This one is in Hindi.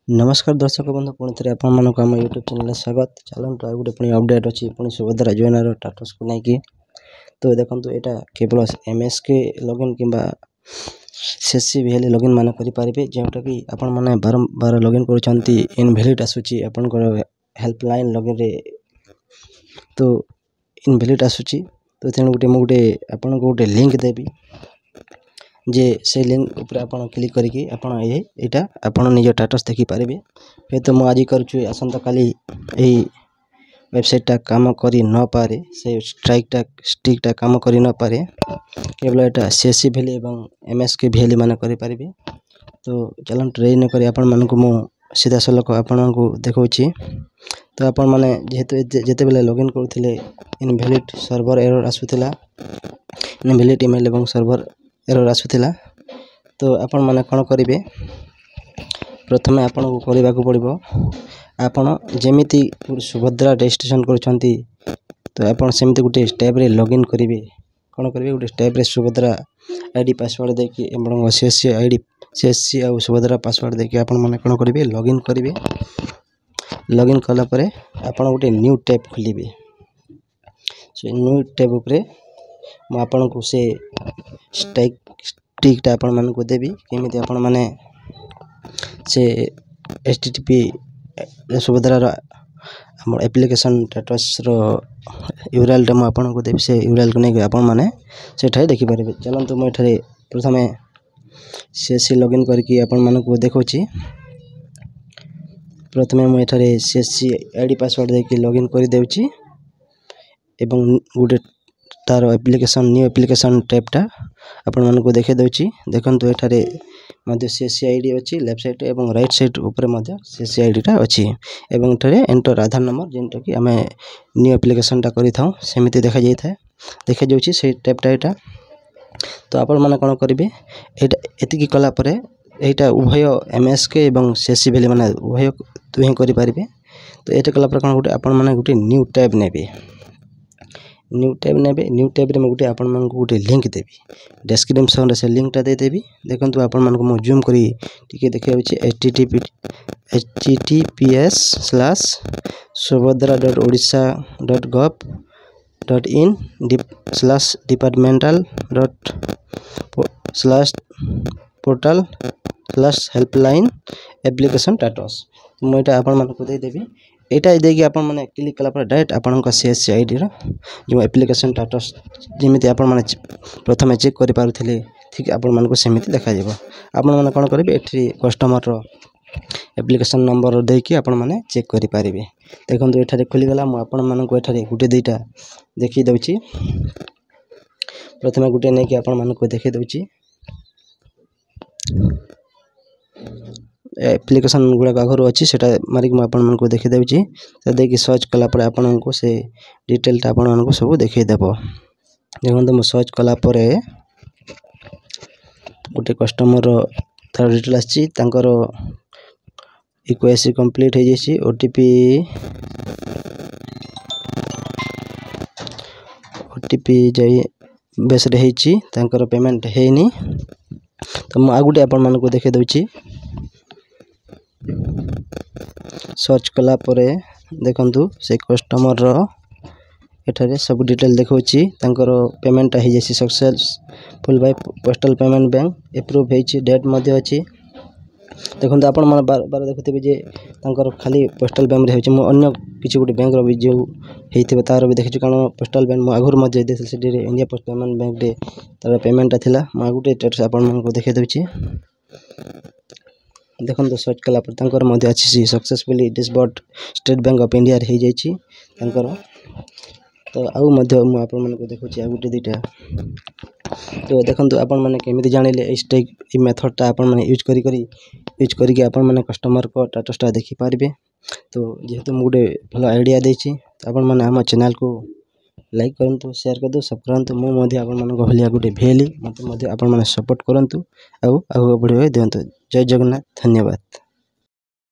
नमस्कार दर्शक बंधु पुणी थे आम यूट्यूब चैनल स्वागत। चलते गोटे पुणी अपडेट अच्छी पुणी सुभद्रा योजनार स्टाटस को लेकिन तो देखो यहाँ केवल एमएसके लॉगिन कि सीएससी भी लॉगिन मान करेंगे जोटा कि आपण मैंने बारंबार लॉगिन कर इनवैलिड आसूची आपंकर हेल्पलाइन लॉगिन रे तो इनवैलिड आसूची। तो तेणु गोटे आपन को गोटे लिंक देवी जे से लिंक ऊपर आप क्लिक करके यहाँ आप निज स्टेटस देखिपारे। फिर तो मुझे आज करुँ आसंता काली यही वेबसाइटा काम करी न पारे से स्टिकटा काम करी न पारे केवल यहाँ सीएससी भैली एवं एमएसके भैली मान करें। तो चलो ट्रेन कर आपण मानक मु सीधा सलख आपण को देखी। तो आपण मैंने जेहेतु जिते बेले लॉगिन करुले इनवैलिड सर्वर एरर आसूला इनवैलिड ईमेल एवं सर्वर एरर आसूला। तो आपण मैंने कौन करेंगे प्रथमे आपण को करने को पड़ो आपण जमीती सुभद्रा रजिस्ट्रेशन करुँच तो आप सेमती गोटे स्टेप रे लॉगिन करेंगे। कौन करेंगे गोटे स्टेप रे सुभद्रा आईडी पासवर्ड देकी सीएससी आईडी सीएससी और सुभद्रा पासवर्ड देकी आपण मैंने कौन करेंगे लॉगिन करेंगे। लॉगिन कलापर आपण गोटे न्यू टैब खोलिए से न्यू टैब उपरे मु आपण को से स्टिकटा आपण मान को देवी केमिति आपण माने से http सुभद्रार आम एप्लिकेशन स्टेटस यूआरएल टा आपण को देवी से यूआरएल को नहीं आपण माने सेठाई देखि पारे। चलंतु मैं एठारे प्रथमे सीएससी लॉगिन करके आपण मान को देखौछि। प्रथमे मैं एठारे सीएससी आईडी पासवर्ड देके लॉगिन कर देउछि एवं गोटे तार एप्लिकेशन न्यू एप्लिकेशन टैबटा आपण मान को देखे देउछि। देखंतु एठारे मध्य सीएससी आईडी अच्छी लेफ्ट साइड एवं राइट साइड ऊपर मध्य सीएससी आईडीटा अच्छी एवं एठारे एंटर आधार नंबर जेनटा कि आम न्यू एप्लिकेशनटा करि थाउ सेमिति देखा जाय थाए देखा जाउछि से टैबटा एटा। तो आपण माने कोन करिवे एटा एतिकी कला परे एटा उभय एमएसके एवं सीएससी भली माने उभय तुही करि पारिबे। तो एटा कला पर कोन गोटे आपण माने गोटे न्यू टैब नेबे न्यू टैब रे गोटे आपण मान को गोटे लिंक देवी डिस्क्रिप्शन से लिंकटा दे देवी। देखंतु आपण मान को मो जूम करी टिके देखै होछि https://subhadra.odisha.gov.in/portal/helpline एप्लिकेशन स्टेटस मुझे आपण मान को दे देवी। यहाँ देकी आपण मैंने क्लिक कला डायरेक्ट आपण सीएससी आईडी जो एप्लिकेशन स्टेटस जमी आपण मैंने प्रथम चेक कर पारे ठीक आपण मान को सेमिति देखा जाब। आपण मैंने कौन करेंगे ये कस्टमर एप्लिकेशन नंबर देकी आपण मैंने चेक कर पारे। देखो ये खोलीगला मुझे मान को ये गोटे दुईटा देखी दूची। प्रथम गोटे नहीं कि आपण मान को देखी दूची एप्लिकेशन गुड़ाक आगु अच्छी से मारिक मुझे देखी दूची। तो देखिए सर्च कलापर आपण को से डिटेलटा आपण मान को सब देखईदेव। देखो मुझे सर्च कलापर गोटे कस्टमर तार डिटेल आर इक्वेसी कंप्लीट हो जाए ओटीपी जाई बेस पेमेंट हैनी। तो मुझे आगुटे आपण मान को देखे दूची सर्च कलापर देखंतु से कस्टमर एठारे सब डिटेल देखौछि तांकर पेमेंट हो जाए successful by postal payment bank approve होइछि डेट मध्ये अछि। देखो आपण मन बार बार देखुथिबे जे तांकर खाली पोस्टल बैंक रे होइछि मो अन्य किछि गोटे बैंक रो भी जो हेइथिबे तार भी देखिछु कारण पोस्टल बैंक मो आगुर मध्ये देथिल सेठी रे इंडिया पोस्ट पेमेंट बैंक रे तार पेमेंट थिला मो गोटे स्टेटस आपण मन को देखे दोछि। देखो तो सर्च कला पर तांकर मध्ये अछि successfully disbursed State Bank of India रे हो जाइछि तांकर। तो आउ मध्य मु आपण मन को देखुछि आ गोटे दुईटा। तो देखंतु आपण माने केमिति जानिले ए मेथडटा आपण माने यूज करी आपण माने कस्टमर को स्टेटसटा देखि पारिबे। तो जेहेतु मु गोटे भल आइडिया देछि आपण माने हम चैनल को लाइक करंतु शेयर करदु सब्सक्राइब मु मध्ये आपण मन को भलिया गोटे भेली मते मध्ये आपण माने सपोर्ट करंतु आउ बढ़िबे देंतु। जय जगन्नाथ धन्यवाद।